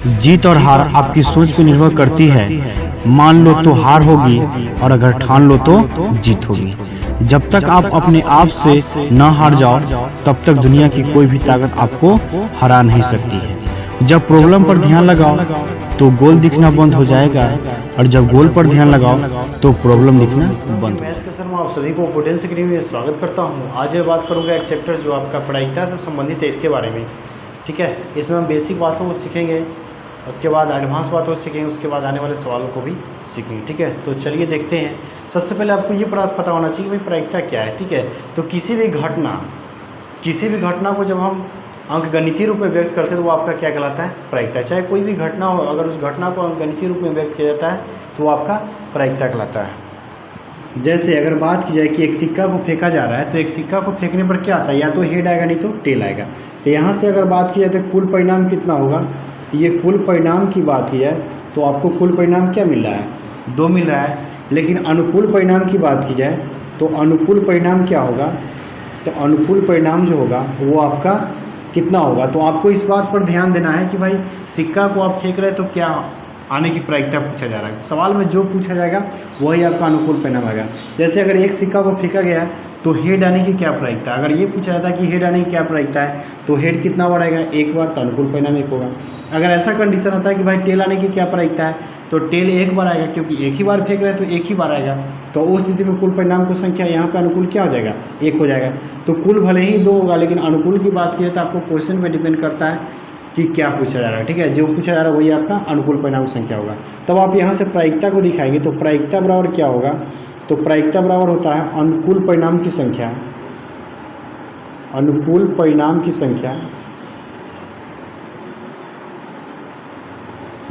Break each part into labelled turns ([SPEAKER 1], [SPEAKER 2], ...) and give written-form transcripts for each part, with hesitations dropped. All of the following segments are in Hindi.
[SPEAKER 1] जीत और हार आपकी सोच पर निर्भर करती है। मान लो तो हार होगी और अगर ठान लो तो जीत होगी। जब तक आप अपने आप से न हार जाओ तब तक दुनिया की कोई भी ताकत आपको हरा नहीं सकती है। जब प्रॉब्लम पर ध्यान लगाओ तो गोल दिखना बंद हो जाएगा और जब गोल पर ध्यान लगाओ तो प्रॉब्लम दिखना बंद हो
[SPEAKER 2] मैथ्स के सर मैं आप सभी को पोटेंशियल अकेडमी में स्वागत करता हूं। आज मैं बात करूंगा एक चैप्टर जो आपका प्रायिकता से संबंधित है इसके बारे में। ठीक है, इसमें हम बेसिक बातों को सीखेंगे, उसके बाद एडवांस बातों को सीखेंगे, उसके बाद आने वाले सवालों को भी सीखेंगे। ठीक है, तो चलिए देखते हैं। सबसे पहले आपको ये पता होना चाहिए कि भाई प्रायिकता क्या है। ठीक है, तो किसी भी घटना को जब हम अंकगणितीय रूप में व्यक्त करते हैं तो वो आपका क्या कहलाता है? प्रायिकता। चाहे कोई भी घटना हो, अगर उस घटना को अंकगणितीय रूप में व्यक्त किया जाता है तो वो आपका प्रायिकता कहलाता है। जैसे अगर बात की जाए कि एक सिक्का को फेंका जा रहा है तो एक सिक्का को फेंकने पर क्या आता है? या तो हेड आएगा नहीं तो टेल आएगा। तो यहाँ से अगर बात की जाए तो कुल परिणाम कितना होगा? तो ये कुल परिणाम की बात की है तो आपको कुल परिणाम क्या मिल रहा है? 2 मिल रहा है। लेकिन अनुकूल परिणाम की बात की जाए तो अनुकूल परिणाम क्या होगा? तो अनुकूल परिणाम जो होगा वो आपका कितना होगा? तो आपको इस बात पर ध्यान देना है कि भाई सिक्का को आप फेंक रहे हैं तो क्या आने की प्रायिकता पूछा जा रहा है। सवाल में जो पूछा जाएगा वही आपका अनुकूल परिणाम आएगा। जैसे अगर एक सिक्का को फेंका गया है तो हेड आने की क्या प्रायिकता? अगर ये पूछा जाता है कि हेड आने की क्या प्रायिकता है तो हेड कितना बार आएगा? एक बार, तो अनुकूल परिणाम 1 होगा। अगर ऐसा कंडीशन होता है कि भाई टेल आने की क्या प्रायिकता है तो टेल 1 बार आएगा, क्योंकि एक ही बार फेंक रहे हैं तो एक ही बार आएगा। तो उस स्थिति में कुल परिणाम की संख्या यहाँ पे अनुकूल क्या हो जाएगा? 1 हो जाएगा। तो कुल भले ही 2 होगा लेकिन अनुकूल की बात की तो आपको क्वेश्चन पे डिपेंड करता है कि क्या पूछा जा रहा है। ठीक है, जो पूछा जा रहा है वही आपका अनुकूल परिणाम की संख्या होगा। तब आप यहाँ से प्रायिकता को दिखाएंगे तो प्रायिकता बराबर क्या होगा? तो प्रायिकता बराबर होता है अनुकूल परिणाम की संख्या, अनुकूल परिणाम की संख्या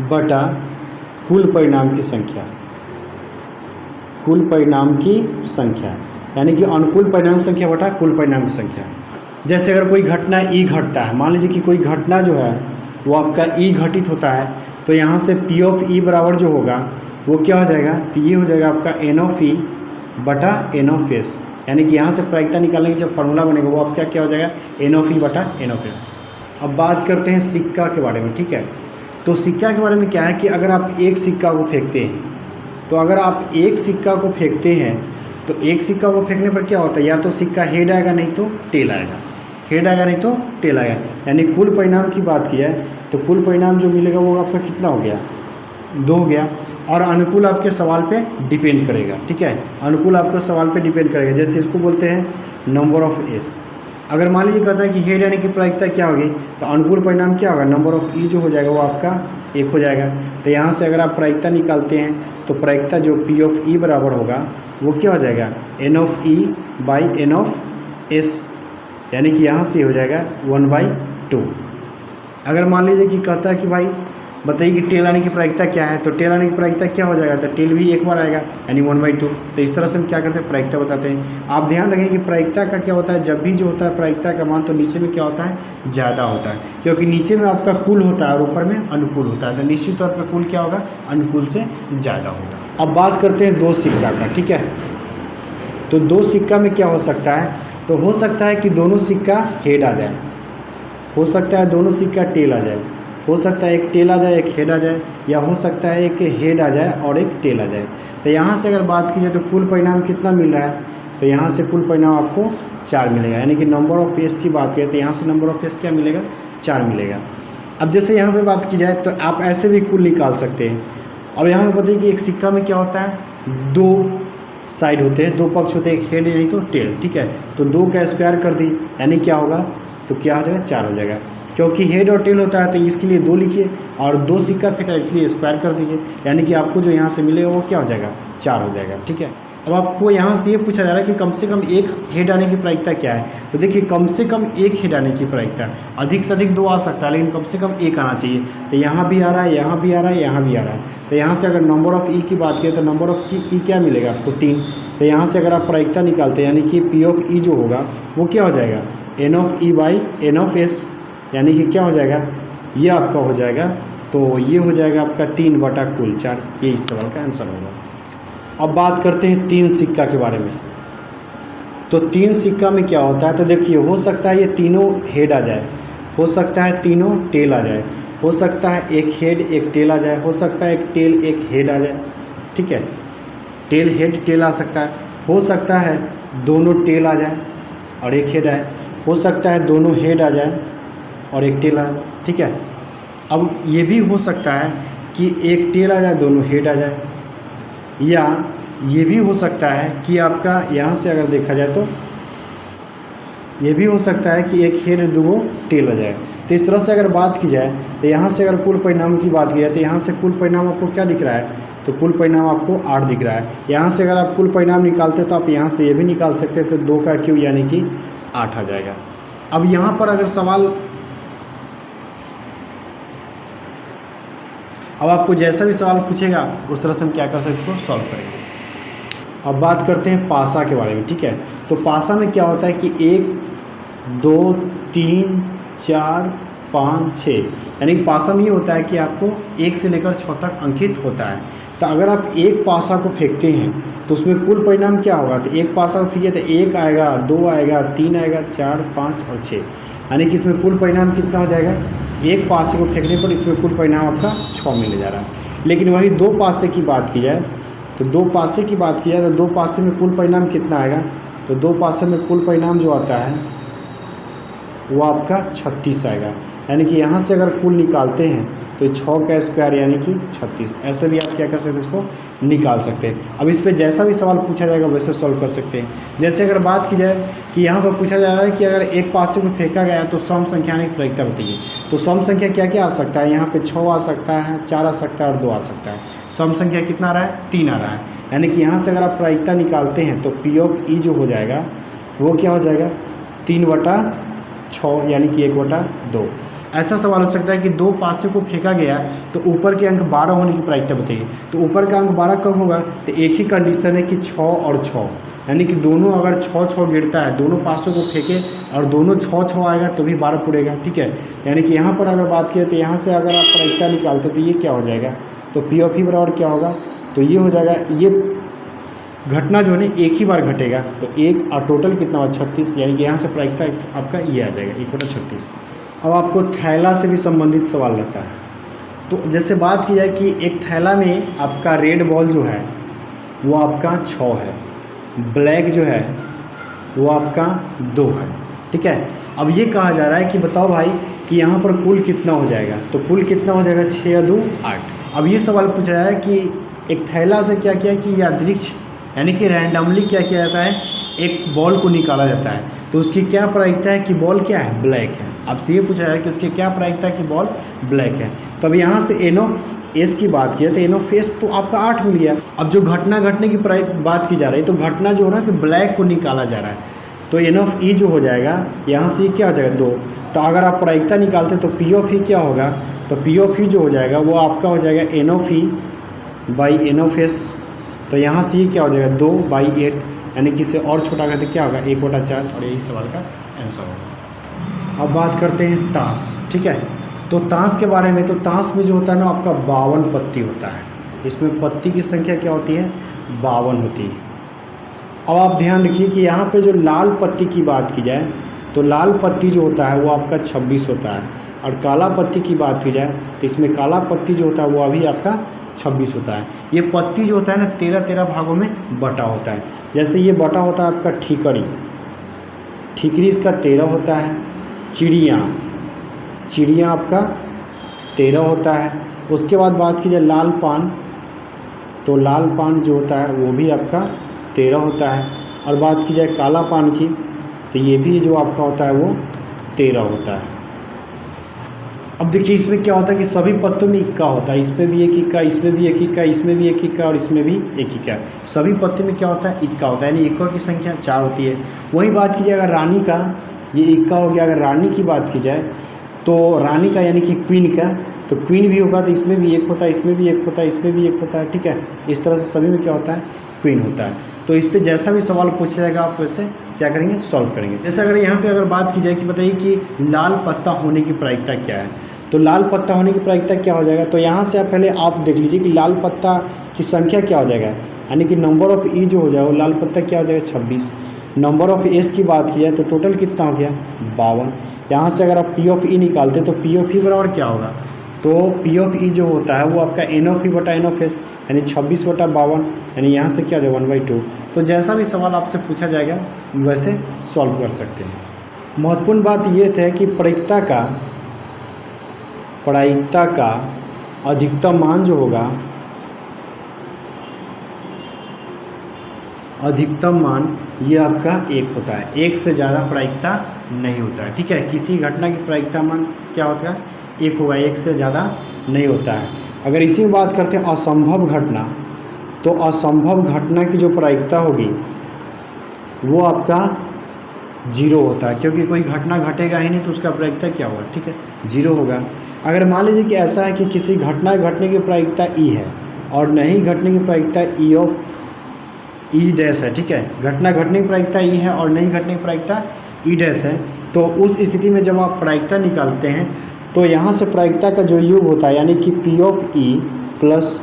[SPEAKER 2] बटा कुल परिणाम की संख्या, कुल परिणाम की संख्या, यानी कि अनुकूल परिणाम संख्या बटा कुल परिणाम की संख्या। जैसे अगर कोई घटना ई घटता है, मान लीजिए कि कोई घटना जो है वो आपका ई घटित होता है तो यहाँ से पी ऑफ ई बराबर जो होगा वो क्या हो जाएगा? तो ये हो जाएगा आपका एन ऑफ ई बटा एन ऑफ एस, यानी कि यहाँ से प्रायिकता निकालने की जब फार्मूला बनेगा वो आपका क्या हो जाएगा? एन ऑफ ई बटा एन ऑफ एस। अब बात करते हैं सिक्का के बारे में। ठीक है, तो सिक्का के बारे में क्या है कि अगर आप एक सिक्का को फेंकते हैं तो अगर आप एक सिक्का को फेंकते हैं तो एक सिक्का को फेंकने पर क्या होता है? या तो सिक्का हेड आएगा नहीं तो टेल आएगा, हेड आएगा नहीं तो टेल आएगा। यानी कुल परिणाम की बात की है तो कुल परिणाम जो मिलेगा वो आपका कितना हो गया? 2 हो गया। और अनुकूल आपके सवाल पे डिपेंड करेगा। ठीक है, अनुकूल आपके सवाल पे डिपेंड करेगा। जैसे इसको बोलते हैं नंबर ऑफ एस। अगर मान लीजिए कहता है कि हेड आने की प्रायिकता क्या होगी तो अनुकूल परिणाम क्या होगा? नंबर ऑफ ई जो हो जाएगा वो आपका 1 हो जाएगा। तो यहाँ से अगर आप प्रायिकता निकालते हैं तो प्रायिकता जो पी ऑफ ई बराबर होगा वो क्या हो जाएगा? N of E by n of S, यानी कि यहाँ से हो जाएगा 1/2। अगर मान लीजिए कि कहता है कि भाई बताइए कि टेल आने की प्रायिकता क्या है, तो टेल आने की प्रायिकता क्या हो जाएगा? तो टेल भी 1 बार आएगा यानी 1/2। तो इस तरह से हम क्या करते हैं? प्रायिकता बताते हैं। आप ध्यान रखें कि प्रायिकता का क्या होता है, जब भी जो होता है प्रायिकता का मान तो नीचे में क्या होता है? ज़्यादा होता है, क्योंकि नीचे में आपका कुल होता है और ऊपर में अनुकूल होता है। तो निश्चित तौर पर कुल क्या होगा? अनुकूल से ज़्यादा होगा। अब बात करते हैं 2 सिक्का का। ठीक है, तो 2 सिक्का में क्या हो सकता है? तो हो सकता है कि दोनों सिक्का हेड आ जाए, हो सकता है दोनों सिक्का टेल आ जाए, हो सकता है एक टेल आ जाए एक हेड आ जाए, या हो सकता है एक हेड आ जाए और एक टेल आ जाए। तो यहाँ से अगर बात की जाए तो कुल परिणाम कितना मिल रहा है? तो यहाँ से कुल परिणाम आपको 4 मिलेगा, यानी कि नंबर ऑफ एस की बात करें तो यहाँ से नंबर ऑफ एस क्या मिलेगा? 4 मिलेगा। अब जैसे यहाँ पे बात की जाए तो आप ऐसे भी कुल निकाल सकते हैं। अब यहाँ पे बताइए कि एक सिक्का में क्या होता है? 2 साइड होते हैं, 2 पक्ष होते हैं, एक हेड नहीं तो टेल। ठीक है, तो 2 का स्क्वायर कर दी यानी क्या होगा? तो क्या हो जाएगा? 4 हो जाएगा। क्योंकि हेड और टेल होता है तो इसके लिए 2 लिखिए और 2 सिक्का फेंका इसलिए स्क्वायर कर दीजिए, यानी कि आपको जो यहाँ से मिलेगा वो क्या हो जाएगा? 4 हो जाएगा। ठीक है, अब आपको यहाँ से ये पूछा जा रहा है कि कम से कम एक हेड आने की प्रायिकता क्या है? तो देखिए कम से कम एक हेड आने की प्रायिकता, अधिक से अधिक 2 आ सकता है लेकिन कम से कम 1 आना चाहिए। तो यहाँ भी आ रहा है, यहाँ भी आ रहा है, यहाँ भी आ रहा है। तो यहाँ से अगर नंबर ऑफ ई की बात करें तो नंबर ऑफ ई क्या मिलेगा आपको? 3। तो यहाँ से अगर आप प्रायिकता निकालते हैं यानी कि पी ऑफ ई जो होगा वो क्या हो जाएगा? N of E by n of S, यानी कि क्या हो जाएगा? ये आपका हो जाएगा, तो ये हो जाएगा आपका 3 बटा कुल 4। ये इस सवाल का आंसर होगा। अब बात करते हैं 3 सिक्का के बारे में। तो 3 सिक्का में क्या होता है? तो देखिए हो सकता है ये तीनों हेड आ जाए, हो सकता है तीनों टेल आ जाए, हो सकता है एक हेड एक टेल आ जाए, हो सकता है एक टेल एक हेड आ जाए, ठीक है, टेल हेड टेल आ सकता है, हो सकता है दोनों टेल आ जाए और एक हेड आए, हो सकता है दोनों हेड आ जाए और एक टेल आए, ठीक है। अब ये भी हो सकता है कि एक टेल आ जाए दोनों हेड आ जाए, या ये भी हो सकता है कि आपका यहाँ से अगर देखा जाए तो ये भी हो सकता है कि एक हेड दो टेल आ जाए। तो इस तरह से अगर बात की जाए तो यहाँ से अगर कुल परिणाम की बात की जाए तो यहाँ से कुल परिणाम आपको क्या दिख रहा है, तो कुल परिणाम आपको 8 दिख रहा है। यहाँ से अगर आप कुल परिणाम निकालते तो आप यहाँ से ये भी निकाल सकते हैं, तो 2 का क्यूब यानी कि 8 आ जाएगा। अब यहाँ पर अगर सवाल, अब आपको जैसा भी सवाल पूछेगा उस तरह से हम क्या कर सकते हैं, इसको सॉल्व करेंगे। अब बात करते हैं पासा के बारे में, ठीक है। तो पासा में क्या होता है कि 1 2 3 4 5 6, यानी कि पासा में ये होता है कि आपको 1 से लेकर 6 तक अंकित होता है। तो अगर आप एक पासा को फेंकते हैं तो उसमें कुल परिणाम क्या होगा, तो एक पासा को फेंकिए तो 1 आएगा, 2 आएगा, 3 आएगा, 4 5 और 6, यानी कि इसमें कुल परिणाम कितना हो जाएगा, एक पासे को फेंकने पर इसमें कुल परिणाम आपका 6 मिलने जा रहा है। लेकिन वही 2 पासे की बात की जाए तो 2 पासे की बात की जाए तो 2 पासे में कुल परिणाम कितना आएगा, तो 2 पासे में कुल परिणाम जो आता है वो आपका 36 आएगा। यानी कि यहाँ से अगर कुल निकालते हैं तो 6 का स्क्वायर यानी कि 36, ऐसे भी आप क्या कर सकते हैं, इसको निकाल सकते हैं। अब इस पे जैसा भी सवाल पूछा जाएगा वैसे सॉल्व कर सकते हैं। जैसे अगर बात की जाए कि यहाँ पर पूछा जा रहा है कि अगर एक पासे को फेंका गया तो सम संख्या की प्रायिकता बताइए, तो सम संख्या क्या क्या आ सकता है, यहाँ पे 6 आ सकता है, 4 आ सकता है और 2 आ सकता है। सम संख्या कितना आ रहा है, 3 आ रहा है। यानी कि यहाँ से अगर आप प्रायिकता निकालते हैं तो पी ऑफ ई जो हो जाएगा वो क्या हो जाएगा, 3/6 यानी कि 1/2। ऐसा सवाल हो सकता है कि 2 पासे को फेंका गया तो ऊपर के अंक 12 होने की प्रायिकता बताइए, तो ऊपर का अंक 12 कब होगा, तो एक ही कंडीशन है कि 6 और 6, यानी कि दोनों अगर 6 गिरता है, दोनों पासों को फेंके और दोनों 6 आएगा तो भी 12 पूरेगा, ठीक है। यानी कि यहाँ पर अगर बात किया तो यहाँ से अगर आप प्रायिकता निकालते तो ये क्या हो जाएगा, तो पी ऑफ ई बराबर क्या होगा, तो ये हो जाएगा, ये घटना जो है एक ही बार घटेगा, तो एक और टोटल कितना हुआ 36, यानी कि यहाँ से प्रायिकता आपका ये आ जाएगा 1/36। अब आपको थैला से भी संबंधित सवाल रहता है। तो जैसे बात की जाए कि एक थैला में आपका रेड बॉल जो है वो आपका 6 है, ब्लैक जो है वो आपका 2 है, ठीक है। अब ये कहा जा रहा है कि बताओ भाई कि यहाँ पर कुल कितना हो जाएगा, तो कुल कितना हो जाएगा 6 या 2 8। अब ये सवाल पूछा है कि एक थैला से क्या किया कि यादृच्छ यानी कि रैंडमली क्या किया जाता है, एक बॉल को निकाला जाता है, तो उसकी क्या प्रायिकता है कि बॉल क्या है, ब्लैक है। आपसे ये पूछा है कि उसकी क्या प्रायिकता है कि बॉल ब्लैक है। तो अब यहाँ से एन ऑफ एस की बात की है तो एन ऑफ एस तो आपका 8 मिल गया। अब जो घटना घटने की बात की जा रही है, तो घटना जो हो रहा है कि ब्लैक को निकाला जा रहा है, तो एन ऑफ ई जो हो जाएगा यहाँ से क्या हो जाएगा 2। तो अगर आप प्रायिकता निकालते तो पी ऑफ ई क्या होगा, तो पी ऑफ ई जो हो जाएगा वो आपका हो जाएगा n of E by n of S. तो यहाँ से ये क्या हो जाएगा 2/8, यानी कि इसे और छोटा करते क्या होगा 1/4, और यही सवाल का आंसर होगा। अब बात करते हैं ताश, ठीक है। तो ताश के बारे में, तो ताश में जो होता है ना आपका 52 पत्ती होता है, इसमें पत्ती की संख्या क्या होती है 52 होती है। अब आप ध्यान रखिए कि यहाँ पे जो लाल पत्ती की बात की जाए तो लाल पत्ती जो होता है वो आपका 26 होता है, और काला पत्ती की बात की जाए तो इसमें काला पत्ती जो होता है वो अभी आपका 26 होता है। ये पत्ती जो होता है ना 13 भागों में बटा होता है। जैसे ये बटा होता है आपका ठीकरी, ठीकरी इसका 13 होता है, चिड़िया आपका 13 होता है। उसके बाद बात की जाए लाल पान, तो लाल पान जो होता है वो भी आपका 13 होता है। और बात की जाए काला पान की तो ये भी जो आपका होता है वो 13 होता है। अब देखिए इसमें क्या होता है कि सभी पत्तों में इक्का होता है, इसमें भी एक इक्का, इसमें भी एक इक्का, इसमें भी एक इक्का और इसमें भी एक इक्का। सभी पत्तों में क्या होता है इक्का होता है, यानी इक्का की संख्या 4 होती है। वही बात की जाए अगर रानी का, ये इक्का हो गया। अगर रानी की बात की जाए तो रानी का यानी कि क्वीन का, तो क्वीन भी होगा तो इसमें भी एक होता है, इसमें भी एक होता है, इसमें भी एक होता है, ठीक है। इस तरह से सभी में क्या होता है क्वीन होता है। तो इस पर जैसा भी सवाल पूछा जाएगा आप वैसे क्या करेंगे सॉल्व करेंगे। जैसे अगर यहाँ पे अगर बात की जाए कि बताइए कि लाल पत्ता होने की प्रायिकता क्या है, तो लाल पत्ता होने की प्रायिकता क्या हो जाएगा, तो यहाँ से आप पहले आप देख लीजिए कि लाल पत्ता की संख्या क्या हो जाएगा, यानी कि नंबर ऑफ ई जो हो जाएगा लाल पत्ता क्या हो जाएगा 26। नंबर ऑफ एस की बात की जाए तो टोटल कितना हो गया 52। यहाँ से अगर आप पी ऑफ ई निकालते तो पी ऑफ ई बराबर क्या होगा, तो पी ऑफ ई जो होता है वो आपका एन ऑफ ई बटा एन ऑफ एस यानी 26/52, यानी यहाँ से क्या हो जाएगा 1/2। तो जैसा भी सवाल आपसे पूछा जाएगा वैसे सॉल्व कर सकते हैं। महत्वपूर्ण बात ये है कि प्रायिकता का अधिकतम मान जो होगा, अधिकतम मान ये आपका 1 होता है, 1 से ज़्यादा प्रायिकता नहीं होता है। ठीक है, किसी घटना की प्रायिकता मान क्या होता है 1 होगा, 1 से ज़्यादा नहीं होता है। अगर इसी में बात करते हैं असंभव घटना, तो असंभव घटना की जो प्रायिकता होगी वो आपका 0 होता है, क्योंकि कोई घटना घटेगा ही नहीं तो उसका प्रायिकता क्या होगा, ठीक है 0 होगा। अगर मान लीजिए कि ऐसा है कि किसी घटना घटने की प्रायिकता ई है और नहीं घटने की प्रायिकता ई ऑफ ई डैश है, ठीक है, घटना घटने की प्रायिकता ई है और नहीं घटने की प्रायिकता ई डैश है, तो उस स्थिति में जब आप प्रायिकता निकालते हैं तो यहाँ से प्रायिकता का जो योग होता है यानी कि P of E plus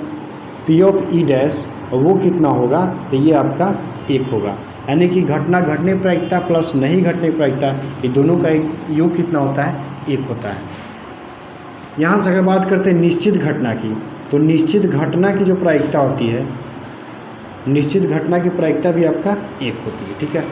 [SPEAKER 2] P of E dash वो कितना होगा, तो ये आपका 1 होगा। यानी कि घटना घटने की प्रायिकता प्लस नहीं घटने की प्रायिकता, ये दोनों का योग कितना होता है 1 होता है। यहाँ से अगर बात करते हैं निश्चित घटना की, तो निश्चित घटना की जो प्रायिकता होती है, निश्चित घटना की प्रायिकता भी आपका 1 होती है। ठीक है।